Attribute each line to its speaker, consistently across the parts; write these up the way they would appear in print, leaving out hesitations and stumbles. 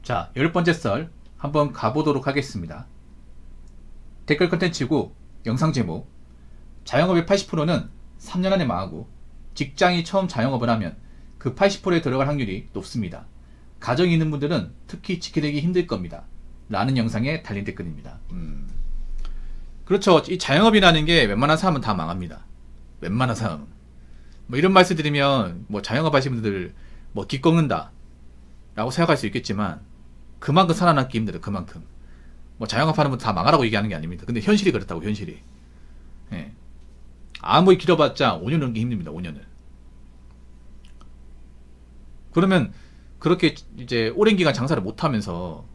Speaker 1: 자, 10번째 썰 한번 가보도록 하겠습니다. 댓글 컨텐츠고 영상 제목: 자영업의 80%는 3년 안에 망하고 직장이 처음 자영업을 하면 그 80%에 들어갈 확률이 높습니다. 가정이 있는 분들은 특히 지켜내기 힘들 겁니다. 라는 영상에 달린 댓글입니다. 그렇죠. 이 자영업이라는 게 웬만한 사람은 다 망합니다. 웬만한 사람은. 뭐 이런 말씀 드리면 뭐 자영업 하시는 분들 뭐 기꺾는다 라고 생각할 수 있겠지만 그만큼 살아남기 힘들어요. 그만큼. 뭐 자영업 하는 분 다 망하라고 얘기하는 게 아닙니다. 근데 현실이 그렇다고. 현실이. 예. 아무리 길어봤자 5년 넘기 힘듭니다. 5년을. 그러면 그렇게 이제 오랜 기간 장사를 못하면서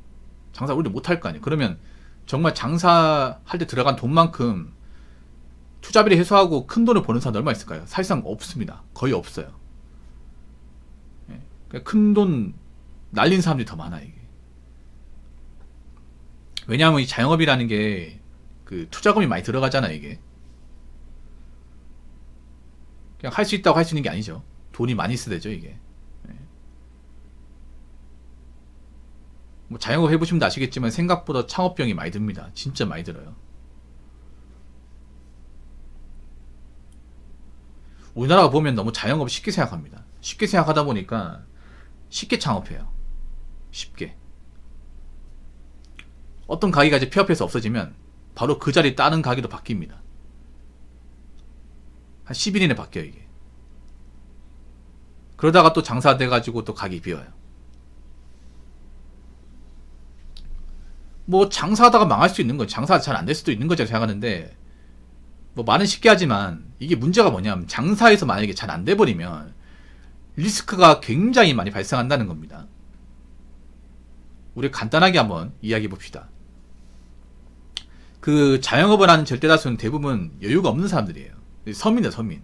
Speaker 1: 장사를 오래 못할 거 아니에요. 그러면 정말 장사할 때 들어간 돈만큼 투자비를 해소하고 큰 돈을 버는 사람이 얼마 있을까요? 사실상 없습니다. 거의 없어요. 예. 큰 돈 날린 사람들이 더 많아요. 이게. 왜냐하면 이 자영업이라는 게 그 투자금이 많이 들어가잖아요. 이게 그냥 할 수 있다고 할 수 있는 게 아니죠. 돈이 많이 쓰야 되죠. 이게. 뭐 자영업 해보시면 아시겠지만 생각보다 창업비용이 많이 듭니다. 진짜 많이 들어요. 우리나라가 보면 너무 자영업을 쉽게 생각합니다. 쉽게 생각하다 보니까 쉽게 창업해요. 쉽게. 어떤 가게가 이제 폐업해서 없어지면 바로 그 자리 다른 가게로 바뀝니다. 한 10일 이내 바뀌어요. 이게. 그러다가 또 장사돼가지고 또 가게 비어요. 뭐 장사하다가 망할 수 있는 거죠. 장사가 잘 안 될 수도 있는 거죠. 생각하는데 뭐 말은 쉽게 하지만 이게 문제가 뭐냐면 장사에서 만약에 잘 안 돼버리면 리스크가 굉장히 많이 발생한다는 겁니다. 우리 간단하게 한번 이야기해 봅시다. 그 자영업을 하는 절대다수는 대부분 여유가 없는 사람들이에요. 서민이에요. 서민.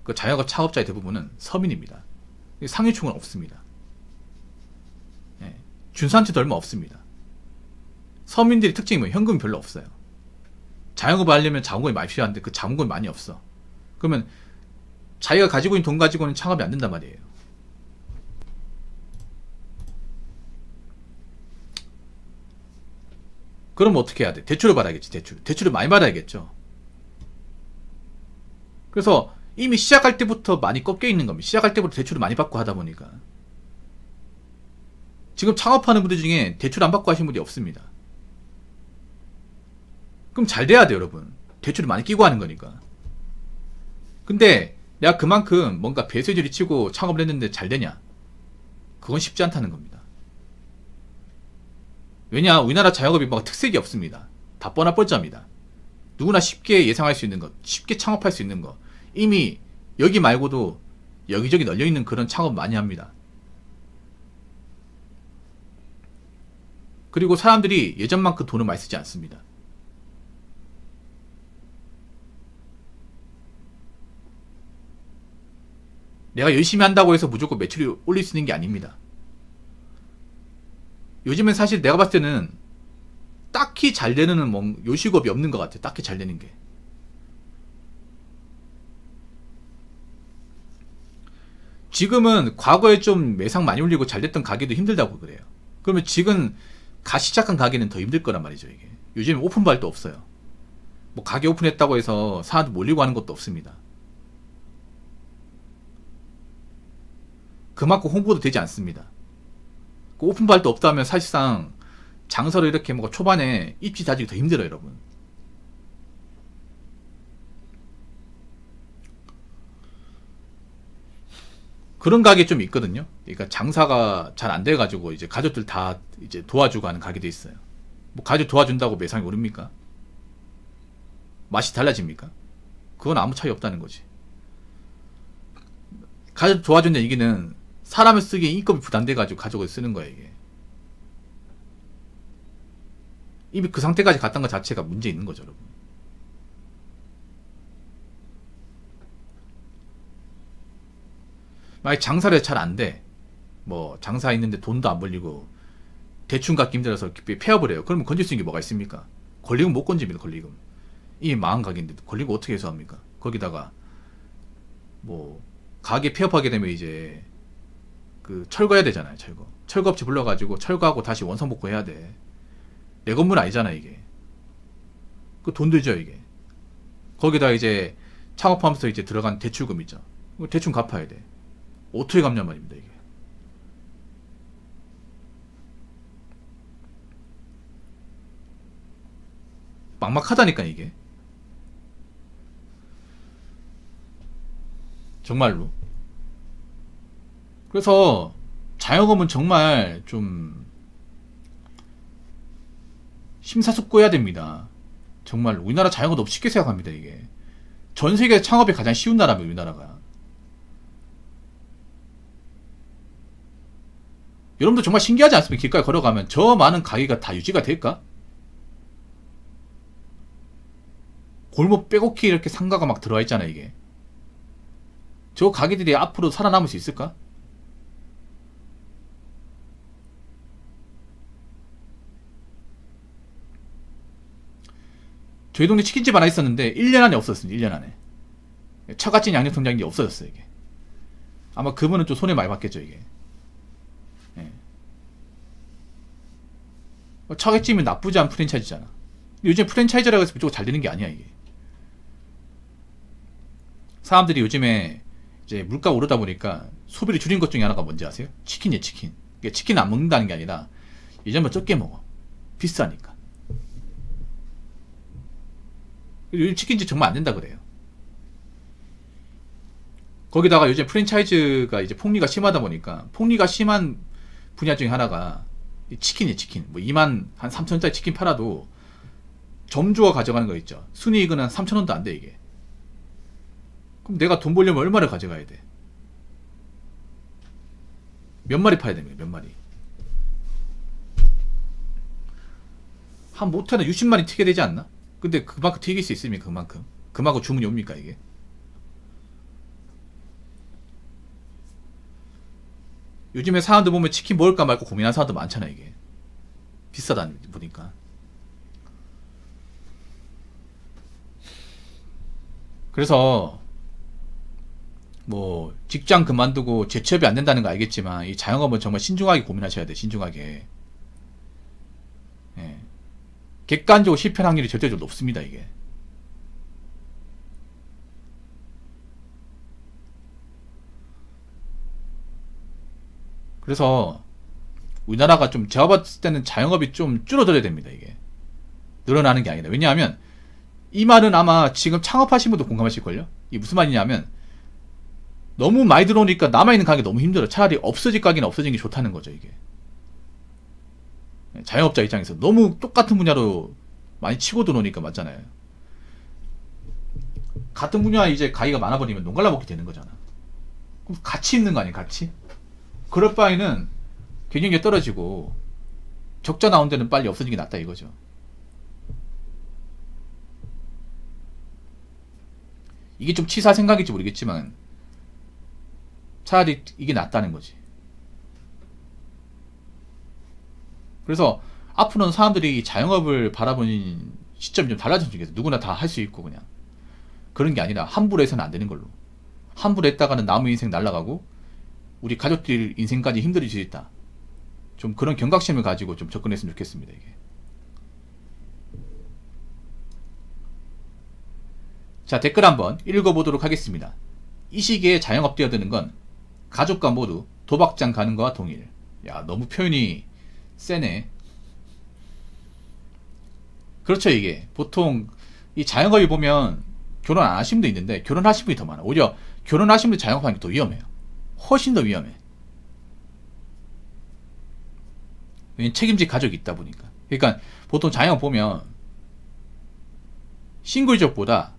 Speaker 1: 그 자영업 창업자의 대부분은 서민입니다. 상류층은 없습니다. 예. 중산층도 얼마 없습니다. 서민들의 특징이 뭐 현금이 별로 없어요. 자영업을 하려면 자본금이 많이 필요한데 그 자본금이 많이 없어. 그러면 자기가 가지고 있는 돈 가지고는 창업이 안 된단 말이에요. 그럼 어떻게 해야 돼? 대출을 받아야겠지. 대출을 많이 받아야겠죠. 그래서 이미 시작할 때부터 많이 꺾여 있는 겁니다. 시작할 때부터 대출을 많이 받고 하다 보니까 지금 창업하는 분들 중에 대출 안 받고 하시는 분이 없습니다. 그럼 잘 돼야 돼요, 여러분. 대출을 많이 끼고 하는 거니까. 근데 내가 그만큼 뭔가 배수진을 치고 창업을 했는데 잘 되냐? 그건 쉽지 않다는 겁니다. 왜냐? 우리나라 자영업이 뭔가 특색이 없습니다. 다 뻔합뻔합니다. 누구나 쉽게 예상할 수 있는 것, 쉽게 창업할 수 있는 것, 이미 여기 말고도 여기저기 널려있는 그런 창업 많이 합니다. 그리고 사람들이 예전만큼 돈을 많이 쓰지 않습니다. 내가 열심히 한다고 해서 무조건 매출이 올릴 수 있는 게 아닙니다. 요즘엔 사실 내가 봤을 때는 딱히 잘 되는 뭐 요식업이 없는 것 같아요. 딱히 잘 되는 게. 지금은 과거에 좀 매상 많이 올리고 잘 됐던 가게도 힘들다고 그래요. 그러면 지금 시작한 가게는 더 힘들 거란 말이죠. 이게. 요즘 오픈발도 없어요. 뭐 가게 오픈했다고 해서 사람들 몰리고 하는 것도 없습니다. 그만큼 홍보도 되지 않습니다. 그 오픈발도 없다면 사실상 장사를 이렇게 뭐 초반에 입지 다지기 더 힘들어요, 여러분. 그런 가게 좀 있거든요. 그러니까 장사가 잘 안 돼가지고 이제 가족들 다 이제 도와주고 하는 가게도 있어요. 뭐 가족 도와준다고 매상이 오릅니까? 맛이 달라집니까? 그건 아무 차이 없다는 거지. 가족 도와준다는 얘기는 사람을 쓰기에 인건비 부담돼가지고 가족을 쓰는 거예요, 이게. 이미 그 상태까지 갔던 것 자체가 문제 있는 거죠, 여러분. 만약 장사를 잘 안 돼. 뭐, 장사 있는데 돈도 안 벌리고, 대충 갚기 힘들어서 폐업을 해요. 그러면 건질 수 있는 게 뭐가 있습니까? 권리금 못 건집니다, 권리금. 이미 망한 가게인데, 권리금 어떻게 해소합니까? 거기다가, 뭐, 가게 폐업하게 되면 이제, 그 철거해야 되잖아요. 철거업체 불러가지고 철거하고 다시 원상복구 해야 돼. 내 건물 아니잖아 이게. 그 돈 들죠 이게. 거기다 이제 창업하면서 이제 들어간 대출금 있죠. 대충 갚아야 돼. 어떻게 갚냐 말입니다 이게. 막막하다니까 이게. 정말로. 그래서 자영업은 정말 좀 심사숙고해야 됩니다. 정말 우리나라 자영업 너무 쉽게 생각합니다 이게. 전 세계 창업이 가장 쉬운 나라입니다 우리나라가. 여러분들 정말 신기하지 않습니까? 길가에 걸어가면 저 많은 가게가 다 유지가 될까? 골목 빼곡히 이렇게 상가가 막 들어와 있잖아 이게. 저 가게들이 앞으로 살아남을 수 있을까? 저희 동네 치킨집 하나 있었는데 1년 안에 없어졌습니다. 1년 안에. 처갓집 양념통장이 없어졌어요 이게. 아마 그분은 좀 손해 많이 받겠죠 이게. 예. 처갓집이 나쁘지 않은 프랜차이즈잖아. 요즘 프랜차이즈라고 해서 무조건 잘 되는 게 아니야 이게. 사람들이 요즘에 이제 물가 오르다 보니까 소비를 줄인 것 중에 하나가 뭔지 아세요? 치킨이에요 치킨. 치킨 안 먹는다는 게 아니라 예전보다 적게 먹어. 비싸니까. 요즘 치킨집 정말 안 된다 그래요. 거기다가 요즘 프랜차이즈가 이제 폭리가 심하다 보니까 폭리가 심한 분야 중에 하나가 치킨이에요 치킨. 뭐 2만 한 3천원짜리 치킨 팔아도 점주가 가져가는 거 있죠. 순이익은 한 3천원도 안 돼 이게. 그럼 내가 돈 벌려면 얼마를 가져가야 돼? 몇 마리 파야 됩니까? 몇 마리? 한 못해도 60마리 튀게 되지 않나? 근데 그만큼 튀길 수 있습니까? 그만큼 주문이 옵니까 이게? 요즘에 사람들 보면 치킨 먹을까 말까 고민하는 사람도 많잖아 이게. 비싸다 보니까. 그래서 뭐 직장 그만두고 재취업이 안 된다는 거 알겠지만 이 자영업은 정말 신중하게 고민하셔야 돼. 신중하게. 예. 객관적으로 실패할 확률이 절대적으로 높습니다 이게. 그래서 우리나라가 좀 제가 봤을 때는 자영업이 좀 줄어들어야 됩니다 이게. 늘어나는 게 아니라. 왜냐하면 이 말은 아마 지금 창업하신 분도 공감하실걸요. 이게 무슨 말이냐면 너무 많이 들어오니까 남아있는 가게 너무 힘들어. 차라리 없어질 가게는 없어지는 게 좋다는 거죠 이게. 자영업자 입장에서 너무 똑같은 분야로 많이 치고 들어오니까 맞잖아요. 같은 분야에 이제 가게가 많아버리면 농갈라 먹게 되는 거잖아. 그럼 같이 있는 거 아니에요 같이? 그럴 바에는 경쟁력이 떨어지고 적자 나온 데는 빨리 없어지는 게 낫다 이거죠. 이게 좀 치사 생각일지 모르겠지만 차라리 이게 낫다는 거지. 그래서 앞으로는 사람들이 자영업을 바라보는 시점이 좀 달라졌으면 좋겠어. 누구나 다 할 수 있고 그냥. 그런 게 아니라 함부로 해서는 안 되는 걸로. 함부로 했다가는 남의 인생 날아가고 우리 가족들 인생까지 힘들어질 수 있다. 좀 그런 경각심을 가지고 좀 접근했으면 좋겠습니다 이게. 자, 댓글 한번 읽어보도록 하겠습니다. 이 시기에 자영업 뛰어드는 건 가족과 모두 도박장 가는 거와 동일. 야, 너무 표현이 세네. 그렇죠. 이게 보통 이 자영업이 보면 결혼 안 하신 분도 있는데 결혼하신 분이 더 많아. 오히려 결혼하신 분이 자영업하는 게 더 위험해요. 훨씬 더 위험해. 왜냐면 책임질 가족이 있다 보니까. 그러니까 보통 자영업 보면 싱글족보다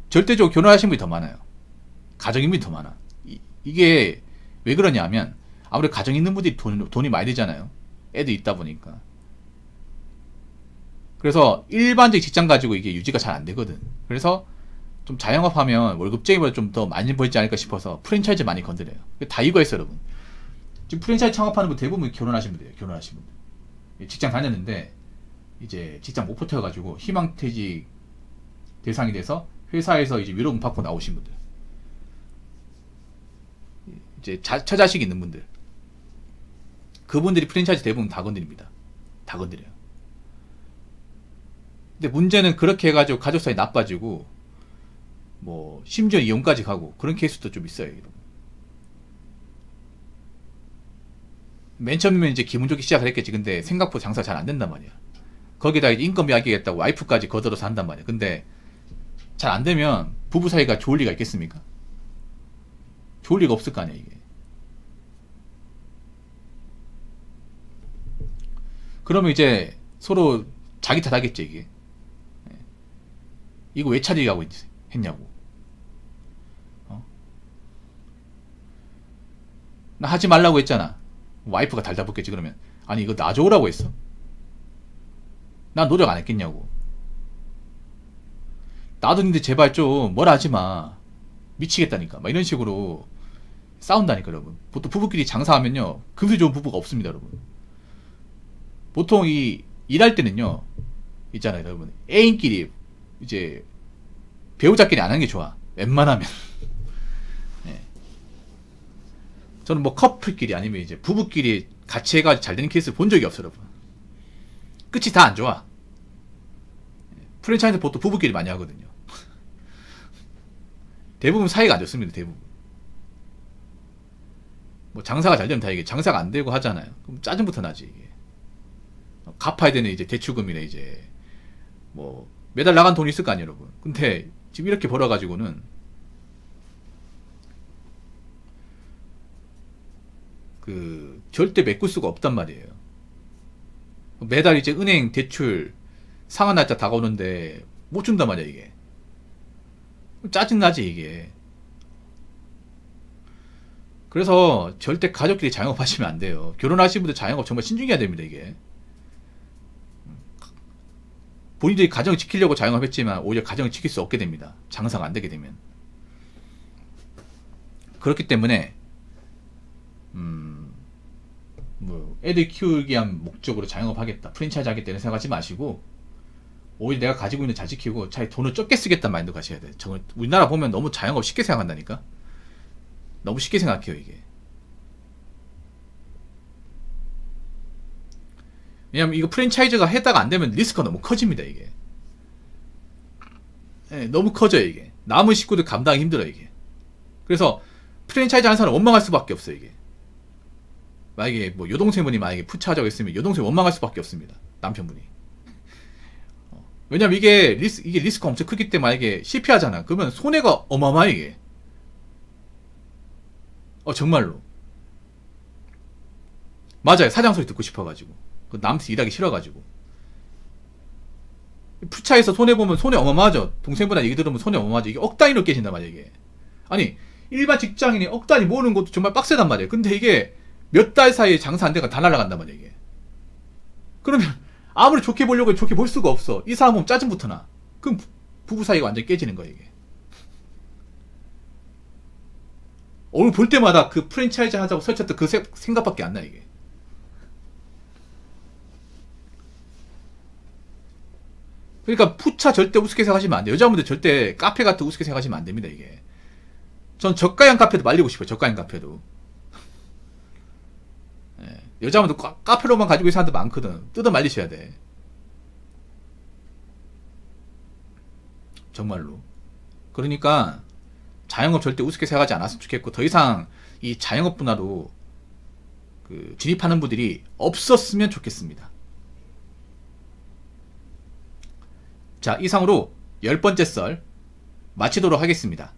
Speaker 1: 절대적으로 결혼하신 분이 더 많아요. 가정 인분이 더 많아. 이게 왜 그러냐면 아무래도 가정 있는 분들이 돈이 많이 들잖아요. 애도 있다 보니까. 그래서 일반적 직장 가지고 이게 유지가 잘 안 되거든. 그래서 좀 자영업 하면 월급쟁이보다 좀 더 많이 벌지 않을까 싶어서 프랜차이즈 많이 건드려요. 다 이거였어 여러분. 지금 프랜차이즈 창업하는 분 대부분 결혼하신 분들이에요. 결혼하신 분들. 직장 다녔는데 이제 직장 못 버텨가지고 희망퇴직 대상이 돼서 회사에서 이제 위로금 받고 나오신 분들. 이제 처자식 있는 분들. 그분들이 프랜차이즈 대부분 다 건드립니다. 다 건드려요. 근데 문제는 그렇게 해가지고 가족 사이 나빠지고 뭐 심지어 이혼까지 가고 그런 케이스도 좀 있어요. 맨 처음에는 이제 기분 좋게 시작을 했겠지. 근데 생각보다 장사가 잘 안 된단 말이야. 거기다 이제 인건비 아끼겠다고 와이프까지 거들어서 한단 말이야. 근데 잘 안 되면 부부 사이가 좋을 리가 있겠습니까? 좋을 리가 없을 거 아니야, 이게. 그러면 이제 서로 자기 탓하겠지, 이게. 이거 왜 차리려고 했냐고. 나 하지 말라고 했잖아. 와이프가 달달붙겠지. 그러면 아니 이거 나 좋으라고 했어? 난 노력 안 했겠냐고. 나도 근데 제발 좀 뭐라 하지마. 미치겠다니까. 막 이런 식으로 싸운다니까, 여러분. 보통 부부끼리 장사하면요, 금슬 좋은 부부가 없습니다, 여러분. 보통 이 일할 때는요, 있잖아요, 여러분. 애인끼리 이제 배우자끼리 안 하는 게 좋아. 웬만하면. 네. 저는 뭐 커플끼리 아니면 이제 부부끼리 같이 해가지고 잘 되는 케이스 본 적이 없어요, 여러분. 끝이 다 안 좋아. 프랜차이즈 보통 부부끼리 많이 하거든요. 대부분 사이가 안 좋습니다, 대부분. 뭐 장사가 잘 되면 다행이게 장사가 안 되고 하잖아요. 그럼 짜증부터 나지, 이게. 갚아야 되는 이제 대출금이나 이제 뭐 매달 나간 돈이 있을 거 아니에요, 여러분. 근데 지금 이렇게 벌어가지고는 그 절대 메꿀 수가 없단 말이에요. 매달 이제 은행 대출 상환 날짜 다가오는데 못 준단 말이야, 이게. 짜증나지, 이게. 그래서 절대 가족끼리 자영업 하시면 안 돼요. 결혼하신 분들 자영업 정말 신중해야 됩니다, 이게. 본인들이 가정을 지키려고 자영업 했지만 오히려 가정을 지킬 수 없게 됩니다. 장사가 안 되게 되면. 그렇기 때문에 뭐 애들 키우기 위한 목적으로 자영업 하겠다, 프랜차이즈 하겠다 이런 생각하지 마시고, 오히려 내가 가지고 있는 잘 지키고 차라리 돈을 적게 쓰겠다는 마인드 가셔야 돼. 우리나라 보면 너무 자영업 쉽게 생각한다니까. 너무 쉽게 생각해요, 이게. 왜냐면 이거 프랜차이즈가 했다가 안 되면 리스크가 너무 커집니다, 이게. 네, 너무 커져요, 이게. 남은 식구들 감당하기 힘들어요, 이게. 그래서 프랜차이즈 하는 사람은 원망할 수밖에 없어요, 이게. 만약에 뭐 여동생분이 만약에 푸차하자고 했으면 여동생 원망할 수밖에 없습니다, 남편분이. 왜냐면 이게 리스크가 엄청 크기 때문에 만약에 실패하잖아. 그러면 손해가 어마어마해, 이게. 정말로. 맞아요. 사장 소리 듣고 싶어가지고. 남한테 일하기 싫어가지고. 푸차에서 손해보면 손해 어마어마하죠. 동생보다 얘기 들으면 손해 어마어마하죠. 이게 억 단위로 깨진단 말이에요, 이게. 아니, 일반 직장인이 억 단위 모으는 것도 정말 빡세단 말이에요. 근데 이게 몇 달 사이에 장사 안 되니까 다 날아간단 말이에요, 이게. 그러면 아무리 좋게 보려고 해도 좋게 볼 수가 없어. 이 사람 보면 짜증부터 나. 그럼 부부 사이가 완전 깨지는 거예요, 이게. 오늘 볼 때마다 그 프랜차이즈 하자고 설쳤던 그 생각밖에 안 나, 이게. 그러니까 푸차 절대 우습게 생각하시면 안 돼요. 여자분들 절대 카페 같은 우습게 생각하시면 안 됩니다, 이게. 전 저가형 카페도 말리고 싶어요, 저가형 카페도. 예, 여자분들 카페로만 가지고 있는 사람들 많거든. 뜯어 말리셔야 돼. 정말로. 그러니까 자영업 절대 우습게 생각하지 않았으면 좋겠고, 더 이상 이 자영업 분야로 진입하는 분들이 없었으면 좋겠습니다. 자, 이상으로 10번째 썰 마치도록 하겠습니다.